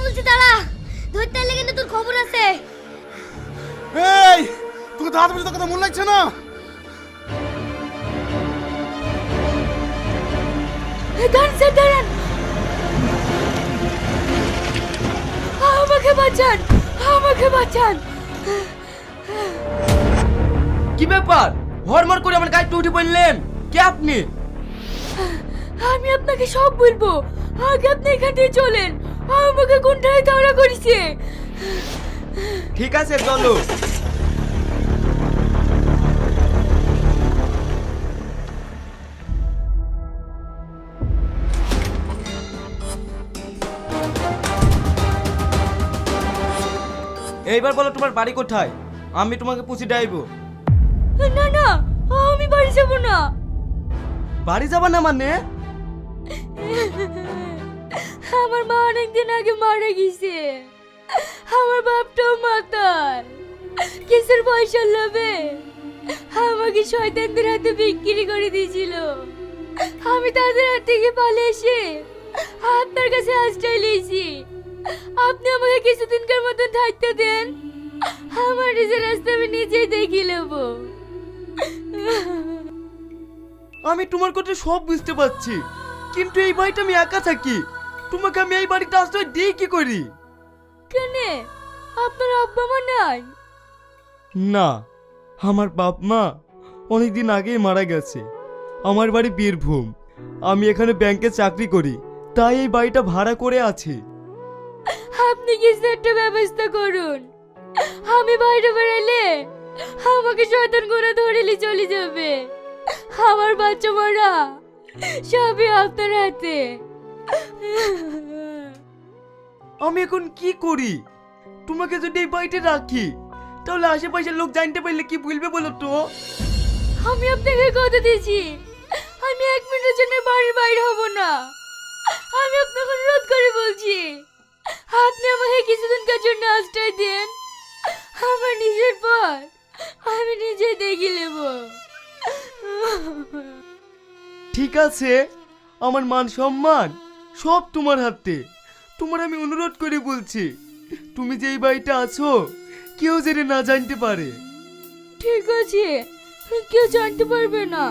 বলছি দাঁড়া, ধরতে এলে কিন্তু তোর খবর আছে। এই তোকে তো হাত বলছি, তোর কথা মনে লাগছে না? দাঁড়ান স্যার, দাঁড়ান, আমাকে বাঁচান, আমাকে বাঁচান। কি ব্যাপার? হরমর করে আমার গায়ে উঠে পড়লেন কে আপনি? আমি আপনাকে সব বলবো, আগে আপনি এখান থেকে চলেন। আমাকে কোনটায় তাড়া করেছে। ঠিক আছে চলো। এইবার বলো তোমার বাড়ি কোথায়, আমি তোমাকে পুষি ডাইবো। না না, আমি বাড়ি যাব না। বাড়ি যাবা না মানে? আমার মা অনেকদিন আগে মারা গেছে। আমার বাপটাও মাতাল, কিসের পয়সা লোভে আমাকে শয়তানদের হাতে বিক্রি করে দিয়েছিল। আমি তাদের হাত থেকে পালিয়ে এসে আপনার কাছে আশ্রয় নিয়েছি। আপনি আমাকে কিছুদিনকার মতন থাকতে দেন, আমার নিজের রাস্তা আমি নিজেই দেখে নেবো। আমি তোমার কথা সব বুঝতে পারছি, কিন্তু এই বাড়িটা আমি একা থাকি, তোমাকে আমি এই বাড়িতে আশ্রয় দিই কি করি? কেন, আপনার আব্বা মা নাই? না, আমার বাপ মা অনেকদিন আগেই মারা গেছে। আমার বাড়ি বীরভূম, আমি এখানে ব্যাংকে চাকরি করি, তাই এই বাড়িটা ভাড়া করে আছি। আপনি কিছু একটা ব্যবস্থা করুন, আমি বাইরে বেরাইলে আমাকে শয়তান করে ধরেলি চলে যাবে। আমার বাচ্চা মারা সবই আপনার হাতে। আমি এখন কি করি? তোমাকে যদি এই বাড়িতে রাখি তাহলে আশেপাশের লোক জানতে পারলে কি বলবে বলো তো? আমি আপনাকে কথা দিয়েছি, আমি 1 মিনিটের জন্য বাড়ির বাইরে হব না। আমি আপনাকে অনুরোধ করে বলছি, আপনি আমাকে কিছুদিনকার জন্য আশ্রয় দেন। আমার নিজের পর আমি নিজে দেখে নেব। ঠিক আছে, আমার মান সম্মান সব তোমার হাতে। তোমার আমি অনুরোধ করে বলছি, তুমি যে এই বাড়িতে আছো কেউ যেন না জানতে পারে। ঠিক আছে, কেউ জানতে পারবে না।